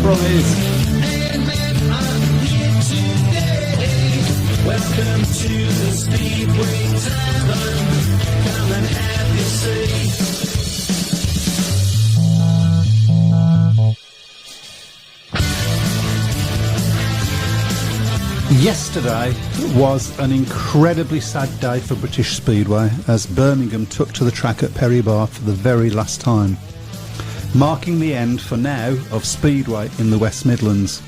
Brummies. Welcome to the Speedway Tavern. Come and have your say. Yesterday was an incredibly sad day for British Speedway as Birmingham took to the track at Perry Bar for the very last time, marking the end for now of Speedway in the West Midlands.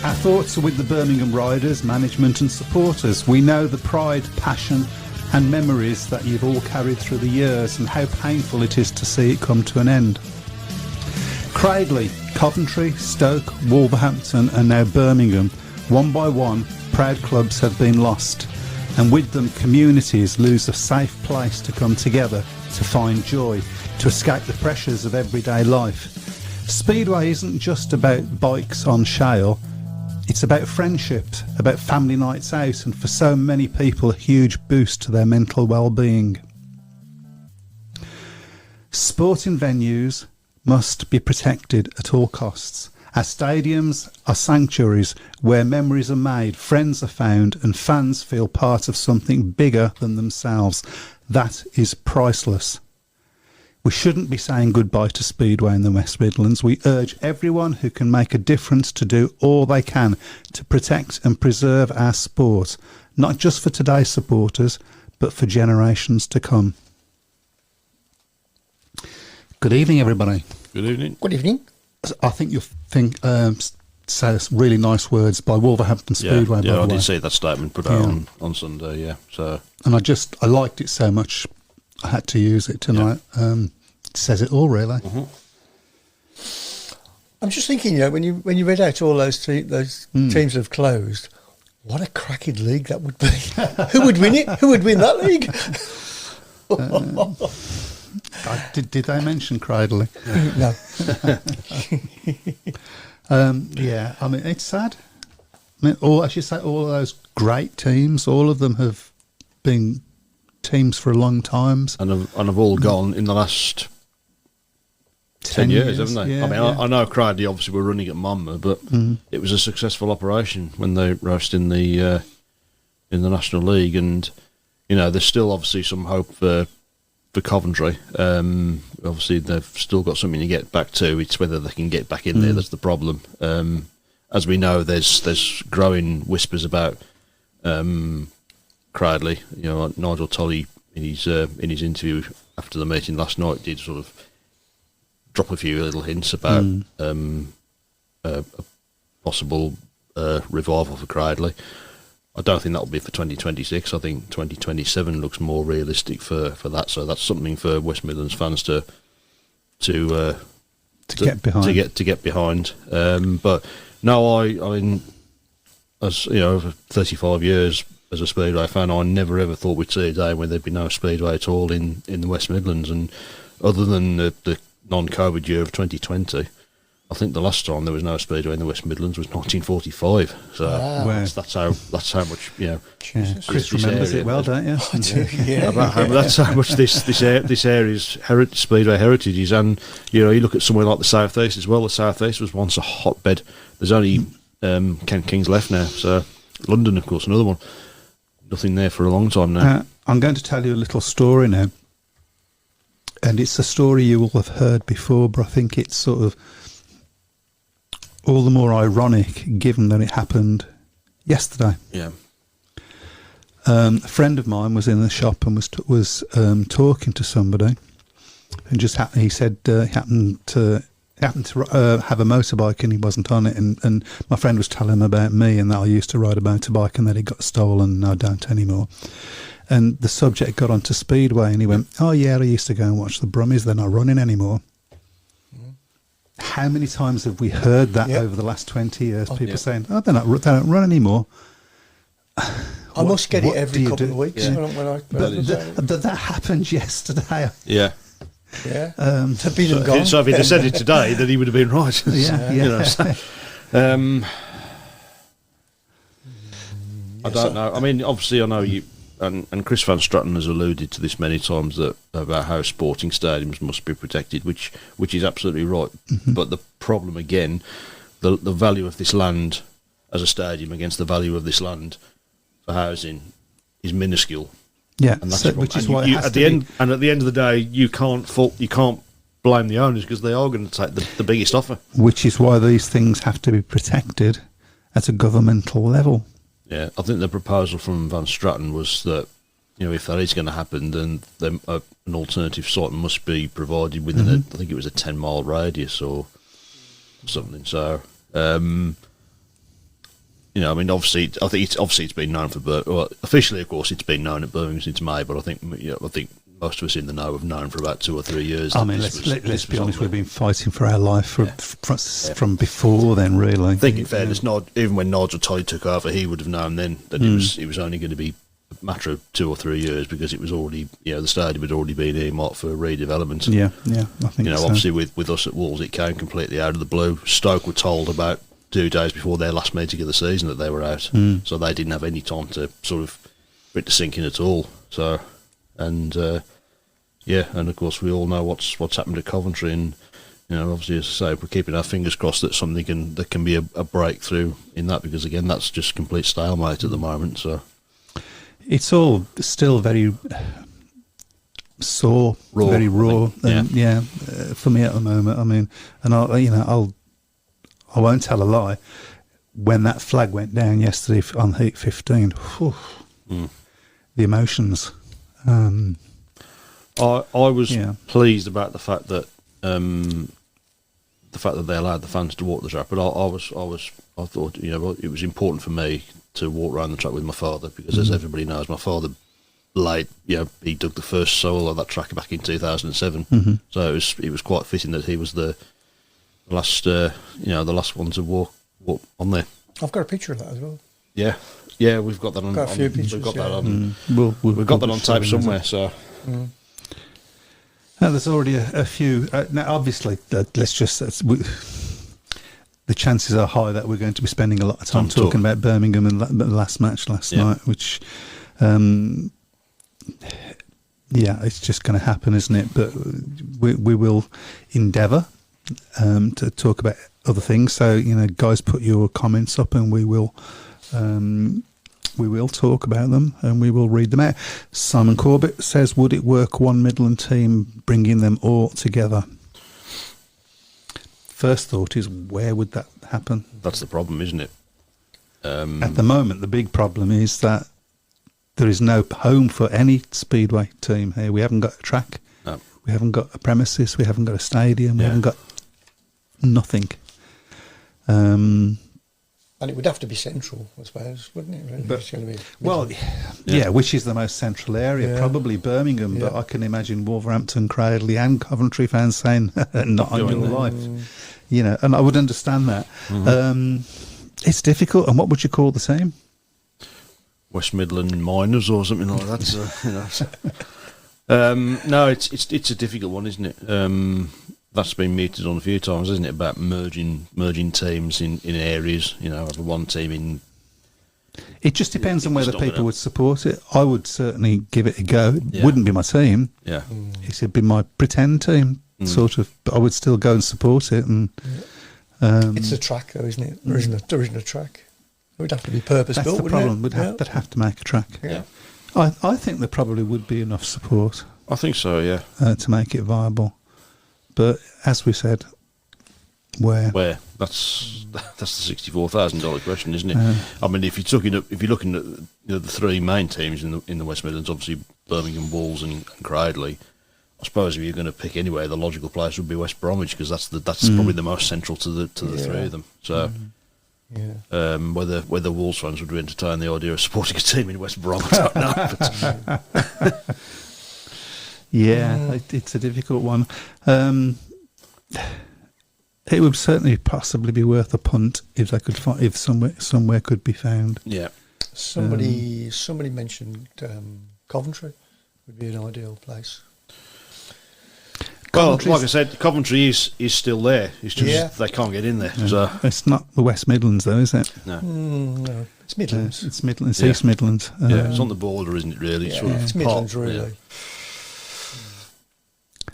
Our thoughts are with the Birmingham riders, management and supporters. We know the pride, passion and memories that you've all carried through the years and how painful it is to see it come to an end. Cradley, Coventry, Stoke, Wolverhampton and now Birmingham, one by one, proud clubs have been lost, and with them communities lose a safe place to come together, to find joy, to escape the pressures of everyday life. Speedway isn't just about bikes on shale, it's about friendship, about family nights out, and for so many people a huge boost to their mental well-being. Sporting venues must be protected at all costs. Our stadiums are sanctuaries where memories are made, friends are found and fans feel part of something bigger than themselves. That is priceless. We shouldn't be saying goodbye to Speedway in the West Midlands. We urge everyone who can make a difference to do all they can to protect and preserve our sport, not just for today's supporters, but for generations to come. Good evening, everybody. Good evening. Good evening. I think you'll say really nice words by Wolverhampton Speedway. Yeah, by the I way. did see that statement put out on Sunday. Yeah, so and I liked it so much, I had to use it tonight. Yeah. It says it all, really. Mm-hmm. I'm just thinking, when you read out all those teams have closed, what a cracking league that would be. Who would win it? Who would win that league? Did they mention Cradley? No. Yeah, I mean, it's sad. I mean, all of those great teams, all of them have been teams for a long time. and have all gone in the last 10 years, haven't they? Yeah, I mean, I know Cradley obviously were running at Monmouth, but it was a successful operation when they raced in the National League, and there's still obviously some hope for Coventry. Obviously, they've still got something to get back to. It's whether they can get back in there that's the problem. As we know, there's growing whispers about Cradley. Nigel Tolley in his interview after the meeting last night did sort of drop a few little hints about a possible revival for Cradley. I don't think that will be for 2026. I think 2027 looks more realistic for that. So that's something for West Midlands fans to get behind. To get behind. But no, I mean, as over 35 years as a Speedway fan, I never ever thought we'd see a day when there'd be no Speedway at all in the West Midlands. And other than the non-COVID year of 2020. I think the last time there was no Speedway in the West Midlands was 1945. So that's how much Chris remembers it well, don't you? I do, yeah. That's how much this area's Speedway heritage is. And you look at somewhere like the South East as well. The South East was once a hotbed. There's only Kent Kings left now. So London, of course, another one. Nothing there for a long time now. I'm going to tell you a little story now, and it's a story you will have heard before, but I think it's sort of all the more ironic given that it happened yesterday. Yeah. A friend of mine was in the shop and was talking to somebody, and he said he happened to have a motorbike and he wasn't on it, and my friend was telling him about me and that I used to ride a motorbike and that it got stolen and I don't anymore. And the subject got onto Speedway and he went, "Oh yeah, I used to go and watch the Brummies, they're not running anymore." How many times have we heard that over the last 20 years? People saying, "Oh, they don't run anymore." I must get it every couple of weeks. Yeah. But that happened yesterday. Yeah. Yeah. To be them gone. So if he'd have said it today, then he would have been right. Yeah. I don't know. I mean, obviously, I know you. and Chris Van Struten has alluded to this many times that about how sporting stadiums must be protected, which is absolutely right. Mm-hmm. But the problem again, the value of this land as a stadium against the value of this land for housing is minuscule. Yeah, And that's so, the problem. which is And why you, it has at to the be, end, and at the end of the day, you can't blame the owners because they are going to take the biggest offer. which is why these things have to be protected at a governmental level. Yeah, I think the proposal from Van Struten was that, you know, if that is going to happen, then an alternative site must be provided within I think it was a 10-mile radius or something. So, you know, I mean, obviously, I think it's been known for officially, of course, it's been known at Birmingham since May, but I think most of us in the know have known for about 2 or 3 years. I mean, let's be honest, we've been fighting for our life from before then, really. I think, in fairness, even when Nigel Todd took over, he would have known then that it was only going to be a matter of 2 or 3 years because it was already, you know, the stadium had already been earmarked for redevelopment. Yeah, I think you know, so. obviously with us at Wolves, it came completely out of the blue. Stoke were told about 2 days before their last meeting of the season that they were out, so they didn't have any time to sort of for it to sink in at all. So, and and of course we all know what's happened to Coventry, and you know, obviously, as I say, we're keeping our fingers crossed that something that can be a breakthrough in that, because again, that's just complete stalemate at the moment. So it's all still very sore, very raw, and for me at the moment. I mean, and I won't tell a lie. When that flag went down yesterday on Heat 15, the emotions. I was pleased about the fact that they allowed the fans to walk the track, but I thought, you know, it was important for me to walk around the track with my father because, as everybody knows, my father he dug the first soil of that track back in 2007. So it was quite fitting that he was the last one to walk on there. I've got a picture of that as well. Yeah, we've got that on. Got a few pictures. We've got that on. We've got that on tape somewhere. So. Now, there's already a few. Now, obviously, let's just. The chances are high that we're going to be spending a lot of time talking about Birmingham and the last match last night, which, it's just going to happen, isn't it? But we will endeavour to talk about other things. So, you know, guys, put your comments up, and we will talk about them and we will read them out. Simon Corbett says, would it work one Midland team bringing them all together? First thought is, where would that happen? That's the problem, isn't it? At the moment, the big problem is that there is no home for any Speedway team here. We haven't got a track. No. We haven't got a premises. We haven't got a stadium. We haven't got nothing. And it would have to be central, I suppose, wouldn't it? Really? It's gonna be which is the most central area? Probably Birmingham, but I can imagine Wolverhampton, Cradley and Coventry fans saying, not on your life. You know, and I would understand that. It's difficult. And what would you call the team? West Midland Miners or something like that. So, you know. No, it's a difficult one, isn't it? That's been meted on a few times, isn't it? About merging teams in areas. You know, having one team in. It just depends on whether people would support it. I would certainly give it a go. It wouldn't be my team. Yeah, it would be my pretend team, sort of. But I would still go and support it. And it's a track, though, isn't it? There isn't a track. It would have to be purpose built. That's the problem. They'd have to make a track. Yeah, I think there probably would be enough support. I think so. Yeah, to make it viable. But as we said, where that's the $64,000 question, isn't it? I mean, if you're looking at the three main teams in the West Midlands, obviously Birmingham, Wolves, and Cradley. I suppose if you're going to pick anywhere, the logical place would be West Bromwich because that's probably the most central to the three of them. So. Whether Wolves fans would entertain the idea of supporting a team in West Brom, I don't know. But. It's a difficult one. It would certainly possibly be worth a punt if they could find, if somewhere could be found. Yeah. Somebody mentioned Coventry would be an ideal place. Well, Coventry's- like I said, Coventry is still there. It's just Yeah. they can't get in there. So It's not the West Midlands, though, is it? no. No, it's Midlands. It's Midlands, Yeah. East Midlands. Yeah, it's on the border, isn't it? Really, Yeah, sort of it's Midlands, part- really. yeah.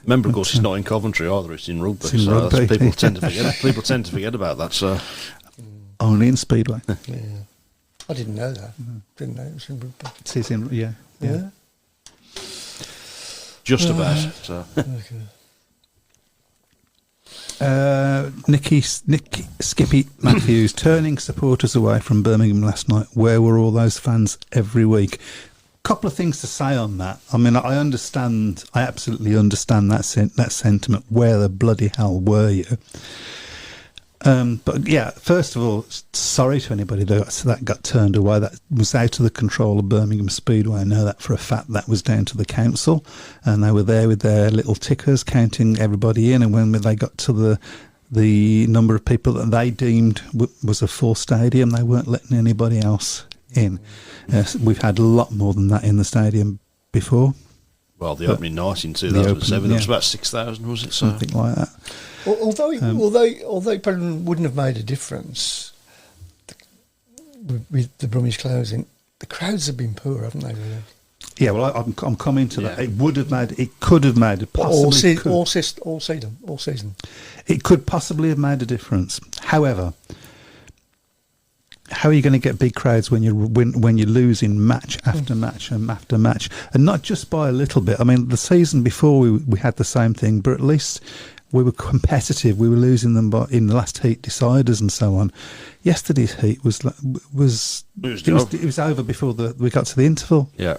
Remember, of course, it's not in Coventry either. It's in Rugby. It's in so Rugby. people tend to forget. People tend to forget about that. So Only in Speedway. Yeah. I didn't know that. Didn't know it was in Rugby. It is in, yeah. Yeah. just about. So Okay. Nick Skippy Matthews turning supporters away from Birmingham last night. Where were all those fans every week? Couple of things to say on that. I mean, I absolutely understand that sentiment. Where the bloody hell were you? But yeah, first of all, sorry to anybody that got turned away. That was out of the control of Birmingham Speedway. I know that for a fact. That was down to the council, and they were there with their little tickers counting everybody in. And when they got to the number of people that they deemed was a full stadium, they weren't letting anybody else in. We've had a lot more than that in the stadium before. well, the opening night in 2007, yeah. it was about 6,000, was it? So Something like that. Although it probably wouldn't have made a difference with the Brummies closing, the crowds have been poor, haven't they? Really? Yeah, well, I'm coming to that. Yeah. It could have made it possibly all season. It could possibly have made a difference. However, how are you going to get big crowds when you're losing match after match and after match, and not just by a little bit? I mean, the season before we had the same thing, but at least we were competitive. We were losing them in the last heat deciders and so on. Yesterday's heat was over before we got to the interval. yeah.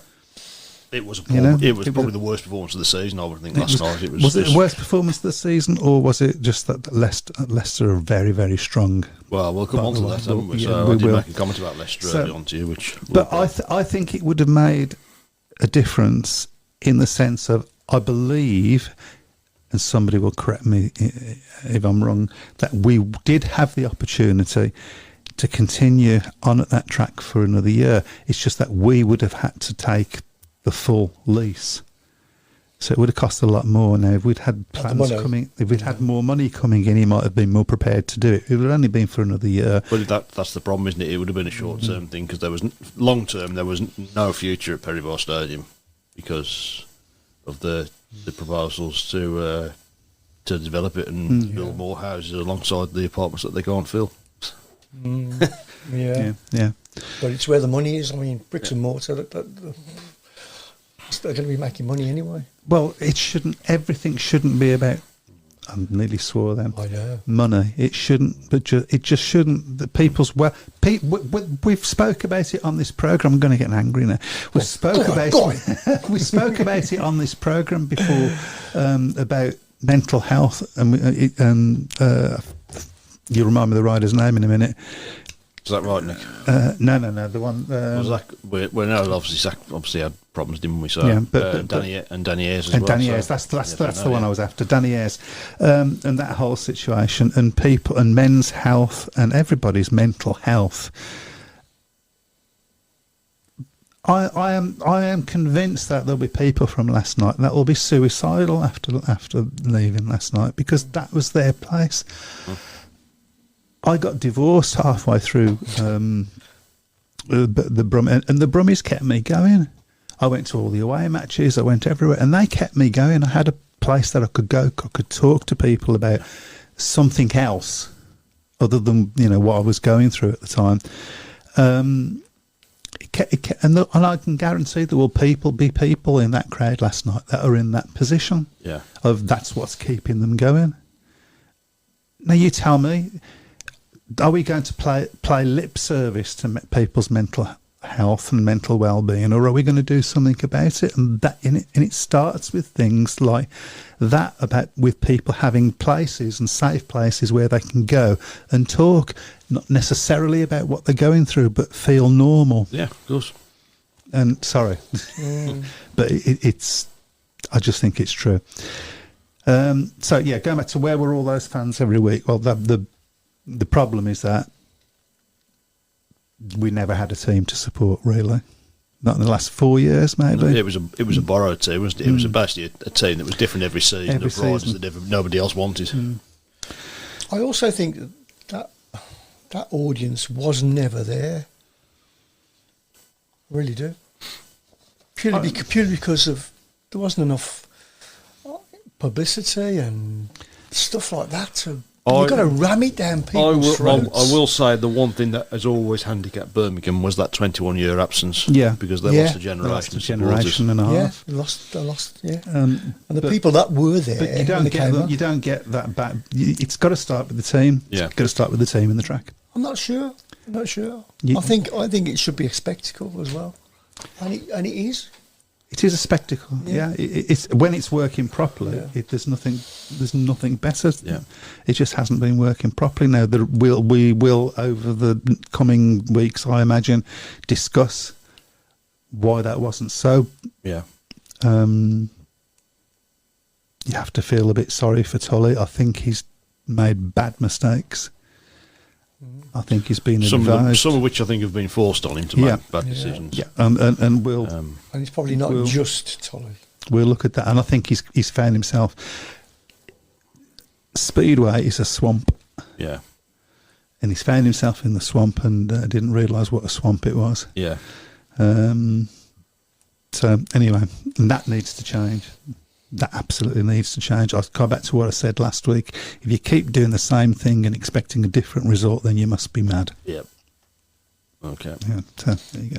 It was It was was probably a- the worst performance of the season. I would think last night. It was. Was it the worst performance of the season, or was it just that Leicester are very, very strong? Well, we'll come on to that, haven't we? Yeah, So we I did will. make a comment about Leicester early on to you, which. But I think it would have made a difference in the sense of, I believe, and somebody will correct me if I'm wrong, that we did have the opportunity to continue on at that track for another year. It's just that we would have had to take the full lease. So it would have cost a lot more. Now, if we'd had plans coming, if we'd had more money coming in, he might have been more prepared to do it. It would have only been for another year. But that's the problem, isn't it? It would have been a short-term thing because there was long term. There was no future at Perivale Stadium because of the proposals to develop it and build more houses alongside the apartments that they can't fill. Yeah. Yeah. But it's where the money is. I mean, bricks and mortar. They're going to be making money anyway. Well, everything shouldn't be about, I nearly swore then, I know. money. It shouldn't, but it just shouldn't. The people's, we've spoke about it on this programme. I'm going to get angry now. We spoke about it on this programme before about mental health, and you'll remind me of the rider's name in a minute. Is that right, Nick? No, the one. Zach, we know obviously Zach obviously had problems, didn't we? So Yeah, but Danny Ayres as and well. Danny so- Ayres, that's Yeah, the one I was after. Danny Ayres, and that whole situation, and people, and men's health, and everybody's mental health. I am convinced that there'll be people from last night that will be suicidal after leaving last night because that was their place. I got divorced halfway through the Brummies, and the Brummies kept me going. I went to all the away matches, I went everywhere, and they kept me going. I had a place that I could go, I could talk to people about something else other than what I was going through at the time. And I can guarantee there will be people in that crowd last night that are in that position. Yeah. Of that's what's keeping them going. Now you tell me, are we going to play lip service to people's mental health and mental well-being, or are we going to do something about it? And it starts with things like that, about with people having places and safe places where they can go and talk, not necessarily about what they're going through, but feel normal. Yeah, of course. And sorry, but it's. I just think it's true. So yeah, going back to where were all those fans every week? Well, the problem is that we never had a team to support, really. not in the last 4 years, maybe. It was a borrowed team, wasn't it? It was basically a team that was different every season. Every of riders season. that nobody else wanted. I also think that audience was never there. I really do. Purely because of there wasn't enough publicity and stuff like that. You've got to ram it down people's throats. I will say the one thing that has always handicapped Birmingham was that 21-year absence. Yeah. Because they lost a generation. They lost a of generation and a half. Yeah, they lost. Yeah, and the people that were there, But you don't get that back. It's got to start with the team. Yeah. It's got to start with the team in the track. I'm not sure. I think it should be a spectacle as well, and it is. It is a spectacle. Yeah, it's when it's working properly. Yeah. There's nothing better. Yeah. It just hasn't been working properly. Now we will over the coming weeks, I imagine, discuss why that wasn't so. Yeah. You have to feel a bit sorry for Tully. I think he's made bad mistakes. I think he's been advised. Some of which I think have been forced on him to make bad decisions. Yeah, and we'll And it's probably not just Tully. we'll look at that. And I think he's found himself. Speedway is a swamp, Yeah. and he's found himself in the swamp and didn't realise what a swamp it was. Yeah. So anyway, and that needs to change. That absolutely needs to change. I'll go back to what I said last week. If you keep doing the same thing and expecting a different result, then you must be mad. Yep. Okay. Yeah, so there you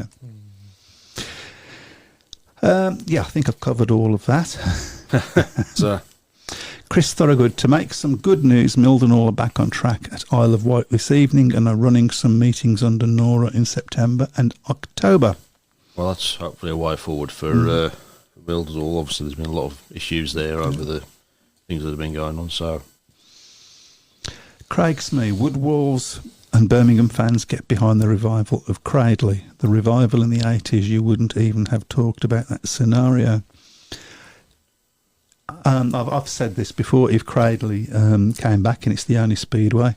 go. I think I've covered all of that. So, Chris Thorogood, to make some good news, Mildenhall are back on track at Isle of Wight this evening and are running some meetings under Nora in September and October. well, that's hopefully a way forward for Mildenhall. Obviously, there's been a lot of issues there over the things that have been going on. So, Craig Smee, would Wolves and Birmingham fans get behind the revival of Cradley? The revival in the 80s, you wouldn't even have talked about that scenario. I've said this before, if Cradley came back and it's the only speedway,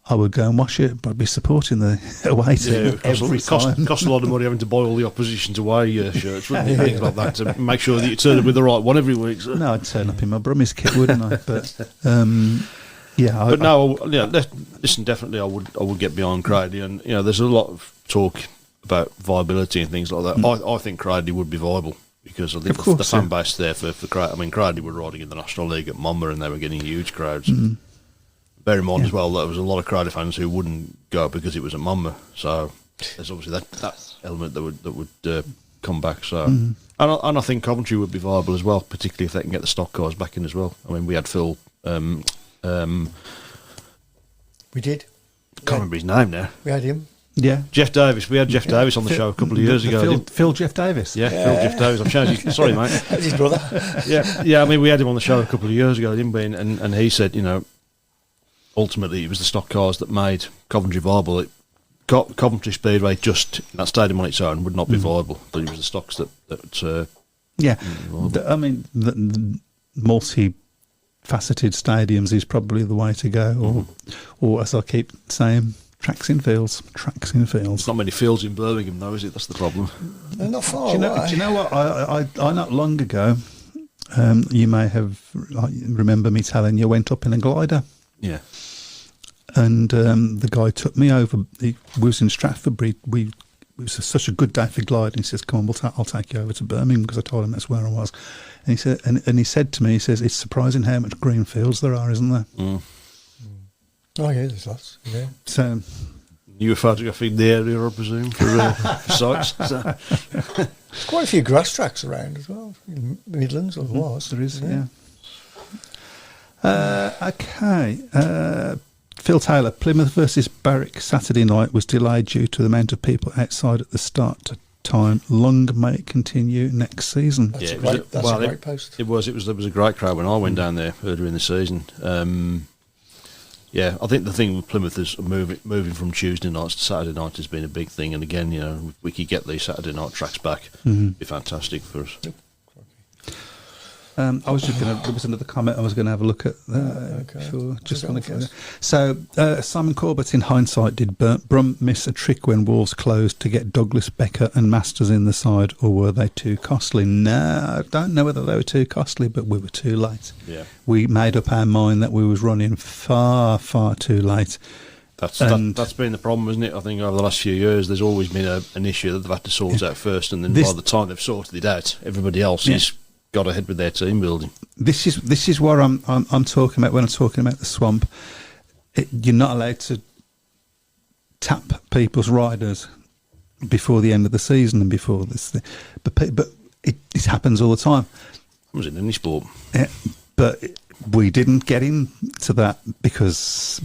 I would go and watch it, but I'd be supporting the away team every time. Cost a lot of money having to buy all the opposition's away shirts, wouldn't it? Things like that to make sure that you turn up with the right one every week. So. No, I'd turn up in my Brummies kit, wouldn't I? But listen, definitely, I would get behind Cradley, and there's a lot of talk about viability and things like that. I think Cradley would be viable because I think the fan base there for Cradley. I mean, Cradley were riding in the National League at Monmouth, and they were getting huge crowds. Bear in mind as well that there was a lot of Cradley fans who wouldn't go because it was at Monmouth. So there's obviously that element that would come back. So and I think Coventry would be viable as well, particularly if they can get the stock cars back in as well. I mean, we had Phil. We did. Can't remember his name now. We had him. Yeah. Jeff Davis. We had Jeff Davis on the show a couple of years ago. Phil Jeff Davis. Yeah, Phil Jeff Davis. I'm changing. Sorry, mate. That's his brother. Yeah. I mean, we had him on the show a couple of years ago, didn't we? And he said, ultimately it was the stock cars that made Coventry viable. Coventry Speedway, just that stadium on its own, would not be viable. But it was the stocks that I mean, the multi-faceted stadiums is probably the way to go, or as I keep saying, tracks in fields. There's not many fields in Birmingham, though, is it? That's the problem. They're not far Do you know what? I not long ago, you may have remember me telling you, I went up in a glider. Yeah. And the guy took me over. We was in Stratford. It was such a good day for gliding. He says, "Come on, I'll take you over to Birmingham," because I told him that's where I was. And he said, and he said to me, he says, "It's surprising how much green fields there are, isn't there?" Oh yeah, there's lots. Yeah. So You were photographing the area, I presume, for sites. So. There's quite a few grass tracks around as well in the Midlands, or was. there is, yeah. Okay. Phil Taylor, Plymouth versus Barrack Saturday night was delayed due to the amount of people outside at the start time. Long may it continue next season. That's a great post. There was a great crowd when I went down there earlier in the season. I think the thing with Plymouth is moving from Tuesday nights to Saturday night has been a big thing. And again, if we could get these Saturday night tracks back, it'd be fantastic for us. I was just going to. There was another comment I was going to have a look at. Before. Just want to get there. So Simon Corbett, in hindsight, did Browne miss a trick when Wolves closed to get Douglas, Becker, and Masters in the side, or were they too costly? No, I don't know whether they were too costly, but we were too late. Yeah, we made up our mind that we was running far, far too late. That's been the problem, isn't it? I think over the last few years, there's always been an issue that they've had to sort out first, and then by the time they've sorted it out, everybody else has got ahead with their team building. This is what I'm talking about when I'm talking about the swamp. You're not allowed to tap people's riders before the end of the season and before this thing. But it happens all the time. Happens in any sport. Yeah, but we didn't get into that because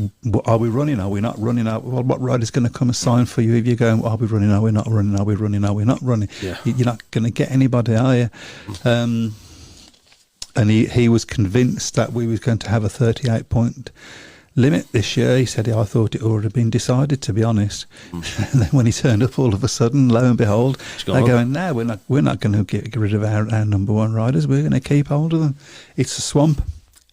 are we running? Are we not running? What rider's going to come and sign for you if you're going, are we running? Are we not running? Are we running? Are we not running? Yeah. You're not going to get anybody, are you? And he was convinced that we was going to have a 38-point limit this year. He said, I thought it already been decided, to be honest. And then when he turned up, all of a sudden, lo and behold, they're going, no, we're not going to get rid of our number one riders. We're going to keep hold of them. It's a swamp,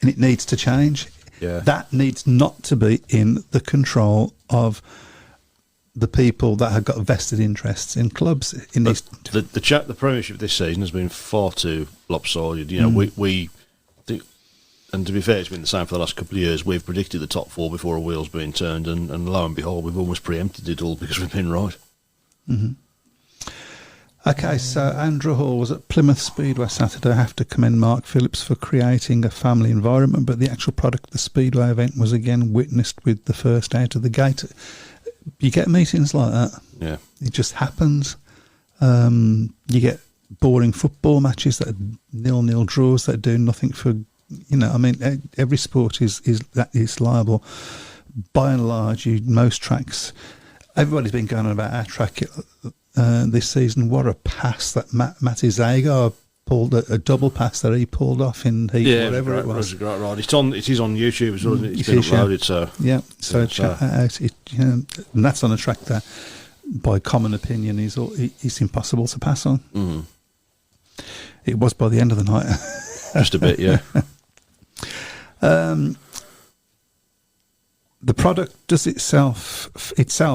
and it needs to change. Yeah. That needs not to be in the control of the people that have got vested interests in clubs. The Premiership this season has been far too lopsided. You know, we think, and to be fair, it's been the same for the last couple of years. We've predicted the top four before a wheel's been turned, and lo and behold, we've almost preempted it all because we've been right. Mm-hmm. Okay, so Andrew Hall was at Plymouth Speedway Saturday. I have to commend Mark Phillips for creating a family environment, but the actual product of the Speedway event was again witnessed with the first out of the gate. You get meetings like that. Yeah. It just happens. You get boring football matches that are 0-0 draws that do nothing for, I mean, every sport is liable. By and large, most tracks, everybody's been going on about our track this season. What a pass that Matty Zagar pulled, a double pass that he pulled off in heat, whatever it was. It was right. It is on YouTube as well, isn't it? It's been uploaded, so... Yeah, so check that out. And that's on a track that, by common opinion, is impossible to pass on. Mm. It was by the end of the night. Just a bit, yeah. The product does itself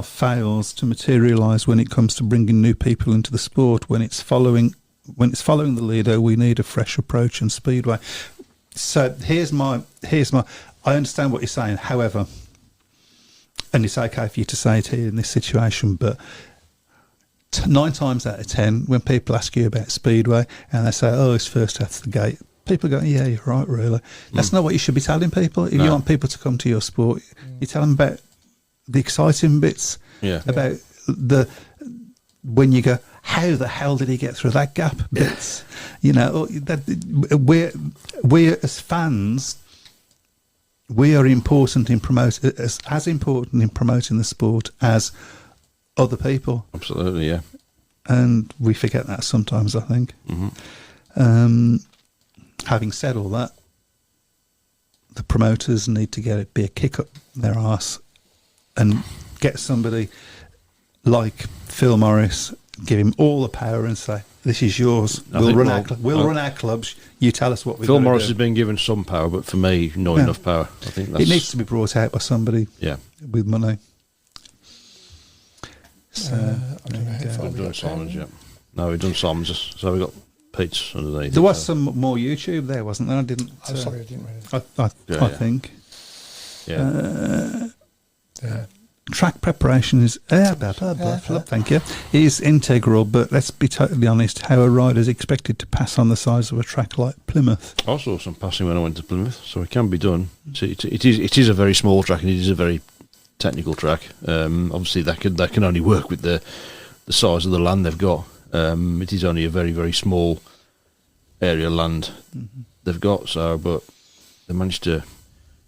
fails to materialise when it comes to bringing new people into the sport. When it's following the leader, we need a fresh approach in Speedway. So here's my. I understand what you're saying. However, and it's okay for you to say it here in this situation, but 9 times out of 10, when people ask you about Speedway and they say, "Oh, it's first out the gate," people go, "Yeah, you're right, really." That's not what you should be telling people. If you want people to come to your sport, you tell them about the exciting bits, about when you go, how the hell did he get through that gap bits? We're as fans, we are important in as important in promoting the sport as other people. Absolutely, yeah. And we forget that sometimes, I think. Mm-hmm. Having said all that, the promoters need to be a kick up their arse and get somebody like Phil Morris, give him all the power and say, "This is yours. We'll run our clubs. You tell us what we're going to do." Phil Morris has been given some power, but for me, not enough power. I think it needs to be brought out by somebody with money. So I don't know if we've done Simons yet. No, we've done Simons. So we've got Pete's underneath. There was some more YouTube there, wasn't there? I didn't. I'm sorry, I didn't read it. I think. Yeah. Track preparation is thank you, is integral, but let's be totally honest, how a rider is expected to pass on the size of a track like Plymouth? I saw some passing when I went to Plymouth, so it can be done. It is a very small track, and it is a very technical track. Obviously, they can only work with the size of the land they've got. It is only a very, very small area of land they've got. So, but they managed to,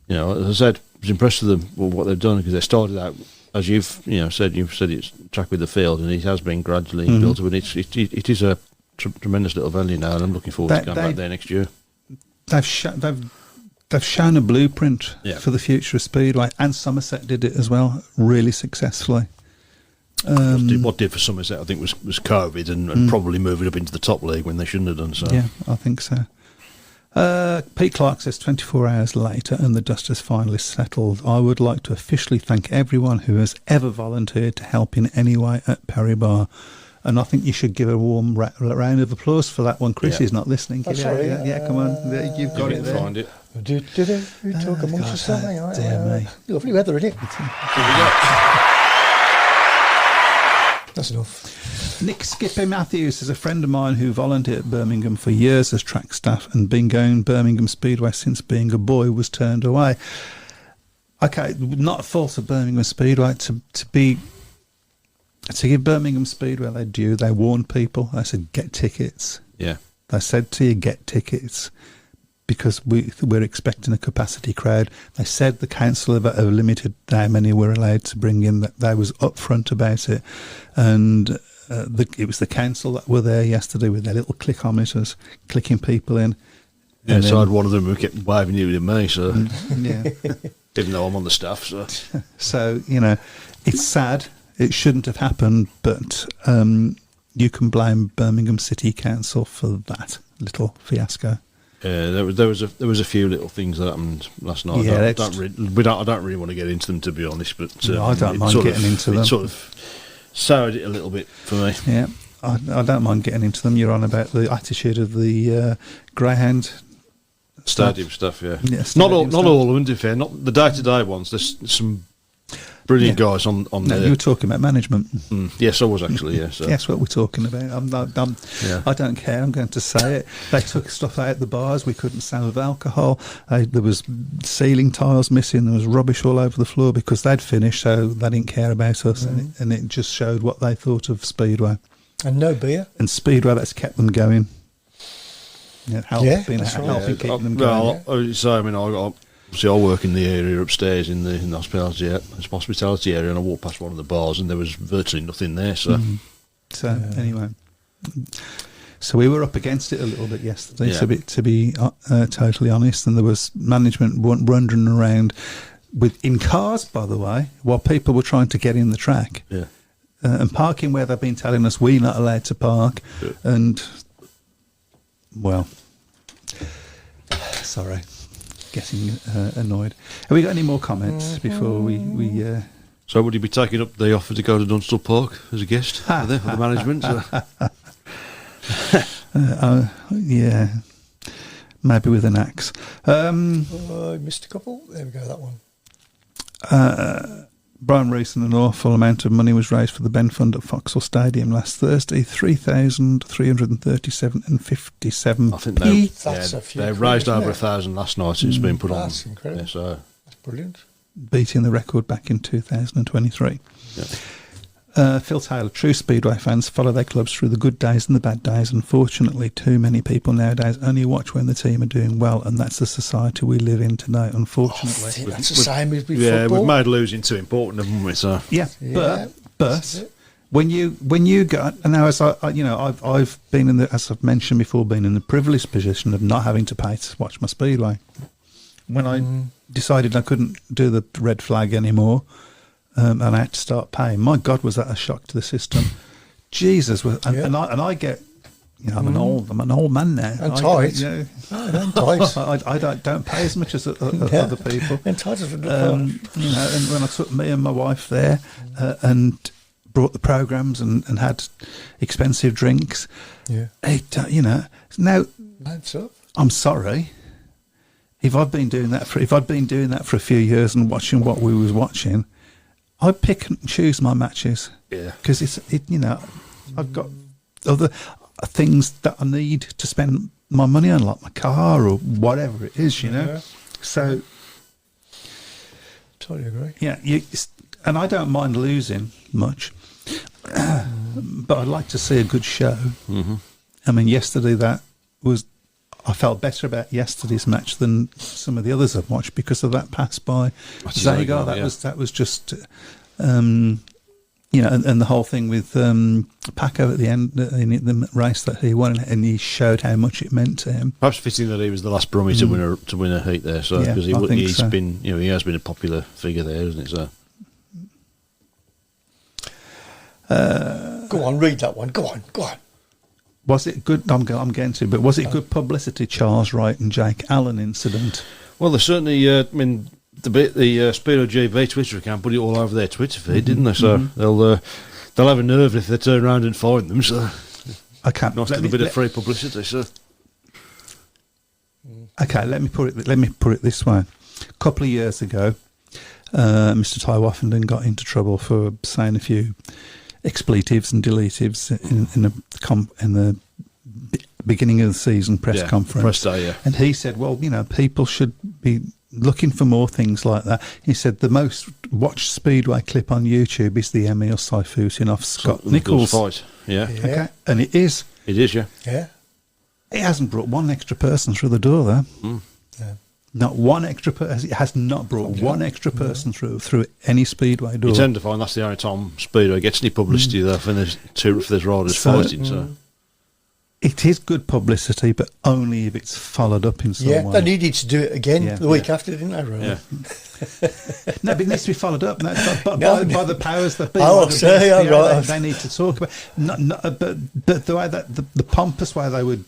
as I said, I was impressed with them what they've done, because they started out, as you've said it's track with the field, and it has been gradually built up, and it is a tremendous little venue now, and I'm looking forward to going back there next year. They've shown a blueprint for the future of Speedway, and Somerset did it as well, really successfully. What did for Somerset, I think, was COVID and probably moving up into the top league when they shouldn't have done so. Yeah, I think so. Pete Clark says 24 hours later and the dust has finally settled. I would like to officially thank everyone who has ever volunteered to help in any way at Perry Bar. And I think you should give a warm round of applause for that one. Chris is not listening. Oh, sorry. Yeah, come on. There, you've got it there. Find it. We talk amongst yourselves. Hang on. Dear me. Lovely weather, isn't it? That's enough. Nick Skippy Matthews is a friend of mine who volunteered at Birmingham for years as track staff and been going Birmingham Speedway since being a boy, was turned away. Okay, not a fault of Birmingham Speedway to give Birmingham Speedway their due. They warned people. They said, get tickets. Yeah. They said to you, get tickets, because we're expecting a capacity crowd. They said the council have limited how many were allowed to bring in. That they was upfront about it, and it was the council that were there yesterday with their little clickometers, clicking people in. Yeah, so I had one of them who kept waving you at me, so Yeah. even though I'm on the staff, so So, it's sad. It shouldn't have happened, but you can blame Birmingham City Council for that little fiasco. yeah, there was a few little things that happened last night. Yeah, I don't really want to get into them, to be honest, but No, I don't it mind sort getting of- into it them. sort of soured it a little bit for me. Yeah, I don't mind getting into them. You're on about the attitude of the Greyhound Stadium stuff, yeah. Yeah, Not stadium stuff. all of them, to be fair. Not the day-to-day ones. There's some brilliant Yeah. guys on No, there. you were talking about management. Yes, I was actually, yeah. So. That's what we're talking about. Yeah. I don't care. I'm going to say it. They took stuff out the bars. We couldn't sell with alcohol. There was ceiling tiles missing. There was rubbish all over the floor because they'd finished, so they didn't care about us. And it just showed what they thought of Speedway. And no beer. And Speedway, that's kept them going. Yeah, helping that's right. helping keep them going. Well, so I mean, obviously I work in the area upstairs in the hospitality area, and I walked past one of the bars, and there was virtually nothing there. So So anyway, so we were up against it a little bit yesterday. Yeah. To be totally honest, and there was management wandering around in cars, by the way, while people were trying to get in the track. yeah, And parking where they've been telling us we're not allowed to park. Yeah. And, well, sorry, getting annoyed. Have we got any more comments before we So would you be taking up the offer to go to Dunstall Park as a guest for the management? yeah, maybe with an axe. I missed a couple. There we go, that one. Browne recent an awful amount of money was raised for the Ben Fund at Foxhall Stadium last Thursday, 3,337.57. I think they That's a few they quid, raised isn't over it? 1,000 last night. It's been put on. That's incredible. Yeah, so That's brilliant. beating the record back in 2023. yeah. Phil Taylor, true Speedway fans follow their clubs through the good days and the bad days. Unfortunately, too many people nowadays only watch when the team are doing well, and that's the society we live in today, I unfortunately. think that's the same as with Yeah, football. we've made losing too important, haven't we? So Yeah, Yeah, that's but it. when you go, and now as I've been in the, as I've mentioned before, been in the privileged position of not having to pay to watch my Speedway. When I decided I couldn't do the red flag anymore, and I had to start paying. My God, was that a shock to the system? Jesus, and I get, I'm an old man now. And I tight. get, And tight. I don't pay as much as other people. Entitled to the And when I took me and my wife there and brought the programs and had expensive drinks, Yeah. now That's up. I'm sorry. If I'd been doing that for a few years and watching what we was watching, I'd pick and choose my matches. Yeah. Because I've got other things that I need to spend my money on, like my car or whatever it is, Yeah. So Totally agree. yeah, and I don't mind losing much, but I'd like to see a good show. Mm-hmm. I mean, yesterday I felt better about yesterday's match than some of the others I've watched because of that pass by Zagar. That was just, and the whole thing with Paco at the end in the race that he won, and he showed how much it meant to him. Perhaps fitting that he was the last Brummie to win a heat there. So Yeah, because I think he's so. been, he has been a popular figure there, hasn't he? So Go on, read that one. Go on. Was it good? I'm getting to, but was it good publicity? Charles Wright and Jake Allen incident. Well, they certainly. I mean, the Speedo GB Twitter account put it all over their Twitter feed, didn't they? So they'll have a nerve if they turn around and find them. So Okay, nice little bit of free publicity. So okay, let me put it this way. A couple of years ago, Mr. Ty Woffenden got into trouble for saying a few expletives and deletives in the beginning of the season press conference. Press day, yeah. And he said, well, people should be looking for more things like that. He said the most watched Speedway clip on YouTube is the Emil Saifutinov Scott Nichols fight. Yeah. Okay, and it is. It is, yeah. Yeah. It hasn't brought one extra person through the door, though. Yeah. Not one extra person. It has not brought one extra person through any Speedway door. You tend to find that's the only time Speedway gets any publicity, though, for there's riders fighting. So it is good publicity, but only if it's followed up in some way. They needed to do it again the week after, didn't they, really? Yeah. No, but it needs to be followed up. No, by the powers that be. They need to talk about. But the way that the pompous way they would.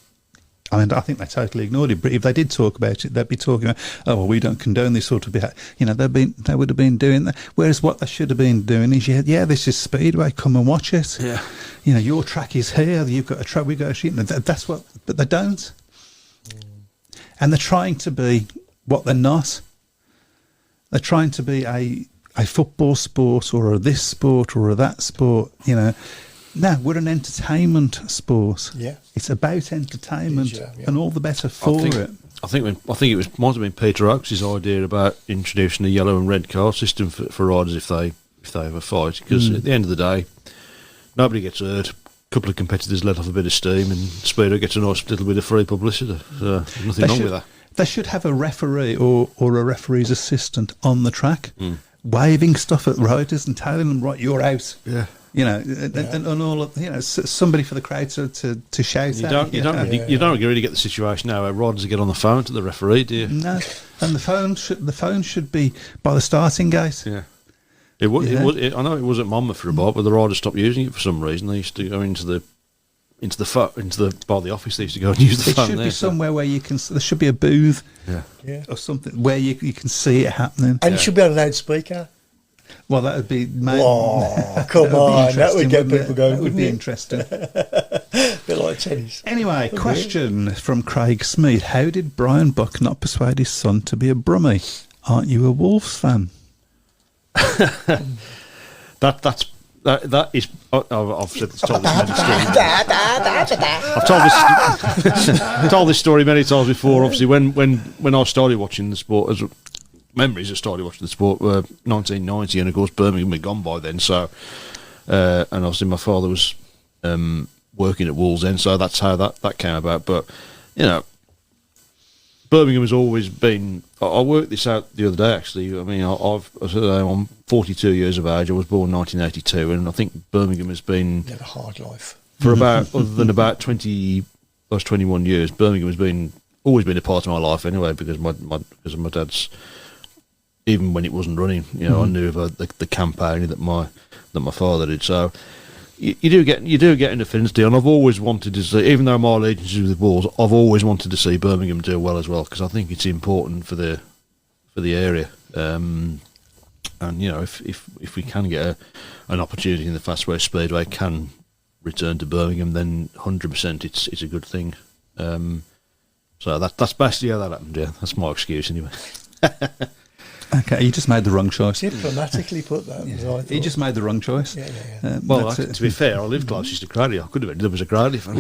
I mean, I think they totally ignored it. But if they did talk about it, they'd be talking about, oh, well, we don't condone this sort of behaviour. They would have been doing that. Whereas what they should have been doing is, this is Speedway. Come and watch it. Yeah. Your track is here. You've got a track. We got a sheet. That's what. But they don't. And they're trying to be what they're not. They're trying to be a football sport or a this sport or a that sport. No, we're an entertainment sport. Yeah, it's about entertainment, and all the better for it. I think it might have been Peter Oakes' idea about introducing a yellow and red card system for riders if they have a fight, because at the end of the day, nobody gets hurt. A couple of competitors let off a bit of steam, and Speedo gets a nice little bit of free publicity. So nothing wrong with that. They should have a referee or a referee's assistant on the track, waving stuff at riders and telling them, right, you're out. Yeah. And all of somebody for the crowd to shout. You don't really get the situation now where riders get on the phone to the referee, do you? No, and the phone should be by the starting gate. Yeah, it was. I know it was at Monmouth for a while, but the riders stopped using it for some reason. They used to go by the office. They used to go and use the phone. It should be somewhere where you can. There should be a booth, or something where you can see it happening, and it should be on a loudspeaker. Well, that would be. Oh, come on! That would get people going. That would be interesting. A bit like tennis. Anyway, question from Craig Smead: how did Brian Buck not persuade his son to be a Brummie? Aren't you a Wolves fan? That is. I've told this story many times before. Obviously, when I started watching the sport, memories of started watching the sport were 1990, and of course Birmingham had gone by then. So, and obviously my father was working at Wolves then, so that's how that came about. But Birmingham has always been. I worked this out the other day. Actually, I mean, I'm 42 years of age. I was born in 1982, and I think Birmingham has been had a hard life for about other than about 21 years. Birmingham has always been a part of my life anyway, because of my dad's. Even when it wasn't running, I knew about the campaigning that my father did. So you do get an affinity, and I've always wanted to see, even though my allegiance is with Wolves, I've always wanted to see Birmingham do well as well, because I think it's important for the area. And if we can get an opportunity in the fast where Speedway can return to Birmingham, then 100% it's a good thing. So that's basically how that happened. Yeah, that's my excuse anyway. Okay, you just made the wrong choice. Diplomatically put that. You just made the wrong choice. Yeah. Well, to be fair, I live closest to Cradley. I could have ended up as a Cradley fan.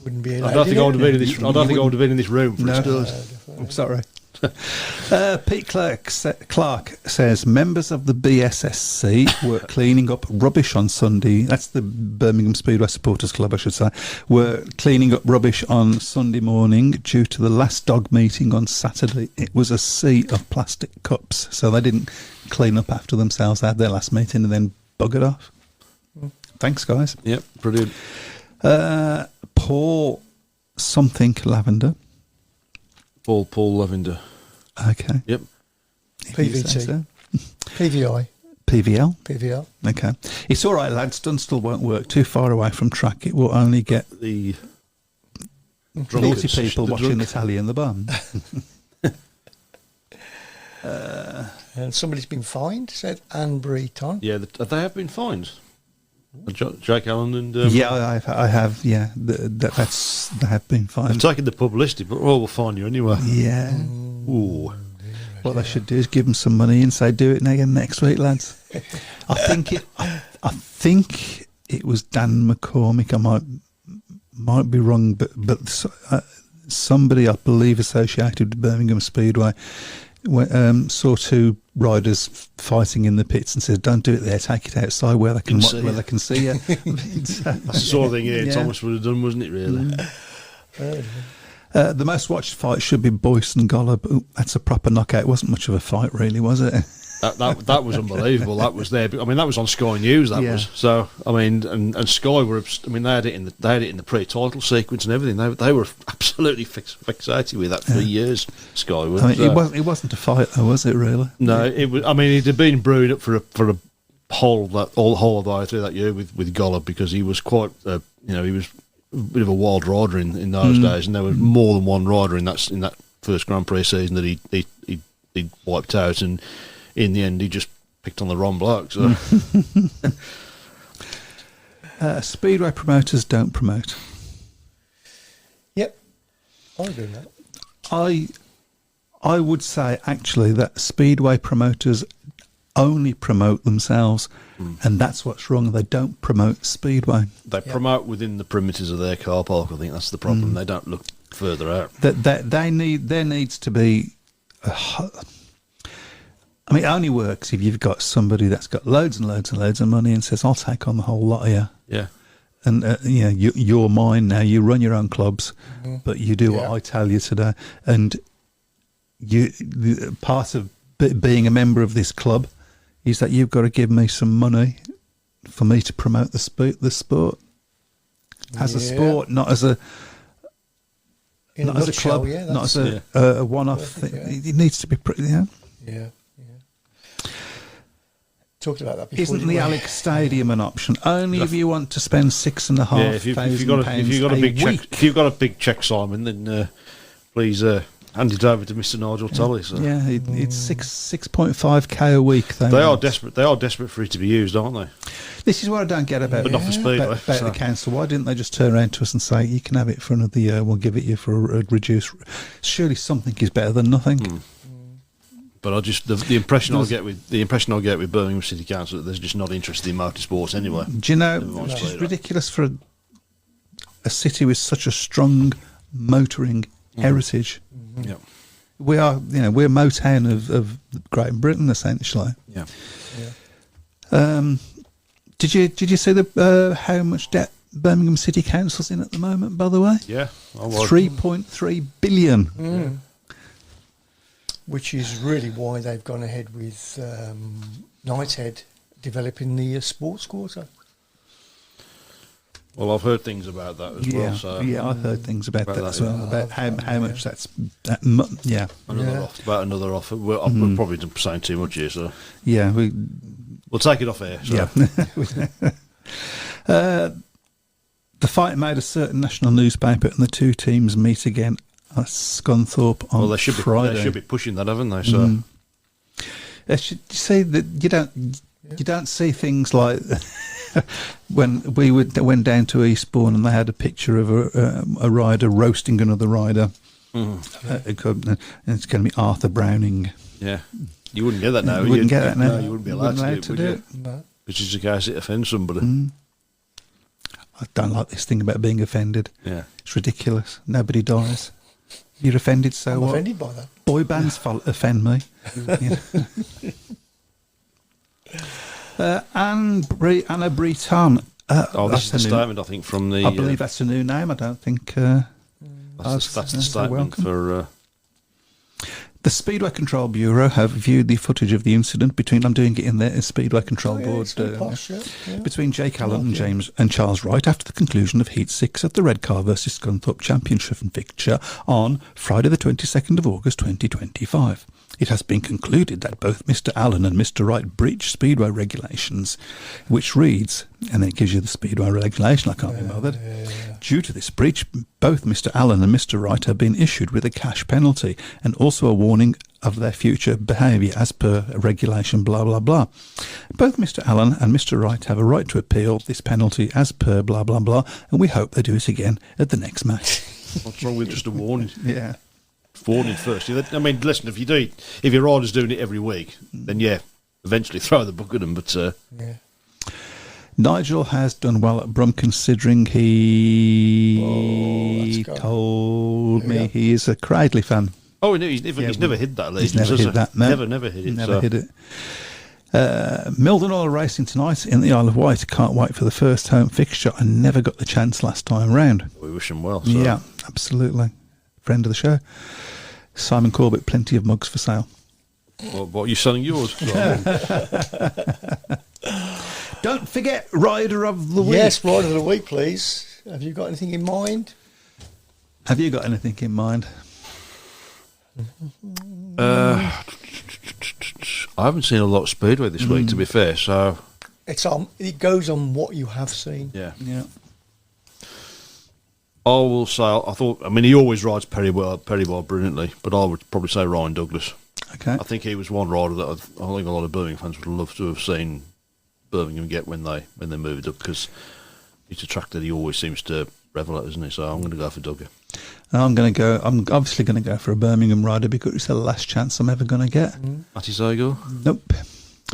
Wouldn't be. I don't think I would have been in this. I don't think I would have been in this room for I'm sorry. Pete Clark says members of the BSSC were cleaning up rubbish on Sunday. That's the Birmingham Speedway Supporters Club, I should say. Were cleaning up rubbish on Sunday morning due to the last dog meeting on Saturday. It was a sea of plastic cups, so they didn't clean up after themselves. They had their last meeting and then buggered off. Thanks, guys. Yep, brilliant. Paul something Lavender. Paul Lavender. Okay. Yep. PVT. PVI. PVL. PVL. Okay. It's all right, lads. Dunstall won't work too far away from track. It will only get The 40 people the watching drunk. the tally in the bum. And somebody's been fined, said Anne Breton. Yeah, they have been fined. Jake Allen and Yeah, I have. Yeah, they have been they've fined. taken the publicity, but we'll fine you anyway. Yeah. Ooh. What they should do is give them some money and say, "Do it again next week, lads." I think it was Dan McCormick. I might be wrong, but somebody I believe associated with Birmingham Speedway saw two riders fighting in the pits and said, "Don't do it there. Take it outside where they can see you." That's the sort of thing Thomas would have done, wasn't it? Really. The most watched fight should be Boyce and Gollop. Ooh, that's a proper knockout. It wasn't much of a fight, really, was it? That was unbelievable. That was there. I mean, that was on Sky News. That was so. I mean, and Sky were. I mean, they had it in the pre-title sequence and everything. They were absolutely fixated with that for years. Sky were. I mean, it wasn't a fight, though, was it? Really? No, it was. I mean, it had been brewing up for a whole of the way through that year with Gollop, because he was quite. He was a bit of a wild rider in those days, and there was more than one rider in that first Grand Prix season that he wiped out, and in the end he just picked on the wrong bloke. So Speedway promoters don't promote. Yep, I agree with that. I would say actually that Speedway promoters only promote themselves, and that's what's wrong. They don't promote Speedway. they promote within the perimeters of their car park. I think that's the problem. They don't look further out. There needs to be. I mean, it only works if you've got somebody that's got loads and loads and loads of money and says, "I'll take on the whole lot of you." Yeah. And you're mine now. You run your own clubs, but you do what I tell you today. And part of being a member of this club is that you've got to give me some money for me to promote the sport as a sport, not as a club, not as a one-off thing. It needs to be pretty. Yeah. Talked about that before. Isn't the Alex Stadium an option? Only if you want to spend £6,500 If you've got a big check, Simon, then please hand it over to Mr. Nigel Tully. So. Yeah, it's 6.5k a week. They are desperate. They are desperate for it to be used, aren't they? This is what I don't get about But not for Speedway. About the council. Why didn't they just turn around to us and say, "You can have it for another year. We'll give it you for a reduced." Surely something is better than nothing. But I just the impression I get with Birmingham City Council that they're just not interested in motorsports anyway. Do you know? It's ridiculous for a city with such a strong motoring heritage. Yeah. We are, we're Motown of Great Britain, essentially. Yeah. Did you see the how much debt Birmingham City Council's in at the moment? By the way, Yeah. I was. 3.3 billion. Which is really why they've gone ahead with Knighthead developing the sports quarter. Well, I've heard things about that as well. So I've heard things about that as well. About how much that's another offer. Well, I'm probably saying too much here, so we'll take it off air. So. Yeah. The fight made a certain national newspaper, and the two teams meet again at Scunthorpe on Friday. They should be pushing that, haven't they? So You see that you don't see things like when we went down to Eastbourne and they had a picture of a rider roasting another rider. And it's going to be Arthur Browning. Yeah, you wouldn't get that now. You wouldn't get that now. No, you wouldn't be allowed to do it. No. Which is the case it offends somebody. I don't like this thing about being offended. Yeah, it's ridiculous. Nobody dies. You're offended, so I'm what? offended by that. Boy bands offend me. Anna Breton. this is the statement, I think, from the... I believe that's a new name. I don't think... that's the statement for... The Speedway Control Bureau have viewed the footage of the incident between, I'm doing it in there, Speedway Control Board, it's very posh, yeah. between Jake Allen and Charles Wright after the conclusion of Heat 6 of the Red Car vs Scunthorpe Championship fixture on Friday the 22nd of August 2025. It has been concluded that both Mr. Allen and Mr. Wright breached Speedway regulations, which reads, and then it gives you the Speedway regulation, I can't be bothered. Due to this breach, both Mr. Allen and Mr. Wright have been issued with a cash penalty and also a warning of their future behaviour as per regulation blah blah blah. Both Mr. Allen and Mr. Wright have a right to appeal this penalty as per blah blah blah, and we hope they do it again at the next match. What's wrong with just a warning? Yeah. Warning first. I mean, listen, if your rider's doing it every week, then yeah, eventually throw the book at them. But Yeah. Nigel has done well at Brum, considering he told me he is a Cradley fan. oh, no, he's never hid that. He's never hid that. No. Never hid it. Never hid it. Milden Oil racing tonight in the Isle of Wight. Can't wait for the first home fixture. I never got the chance last time round. We wish them well. So. Yeah, absolutely. Friend of the show. Simon Corbett, plenty of mugs for sale. What are you selling yours? Don't forget, Rider of the Week. Yes, Rider of the Week, please. Have you got anything in mind? Have you got anything in mind? I haven't seen a lot of Speedway this week, to be fair. So It goes on what you have seen. yeah. Yeah. I will say, he always rides Perrybar brilliantly, but I would probably say Ryan Douglas. Okay. I think he was one rider that I think a lot of Birmingham fans would love to have seen Birmingham get when they moved up, because it's a track that he always seems to revel at, isn't he? So I'm going to go for Duggar. I'm obviously going to go for a Birmingham rider because it's the last chance I'm ever going to get. Matty Zago? Nope.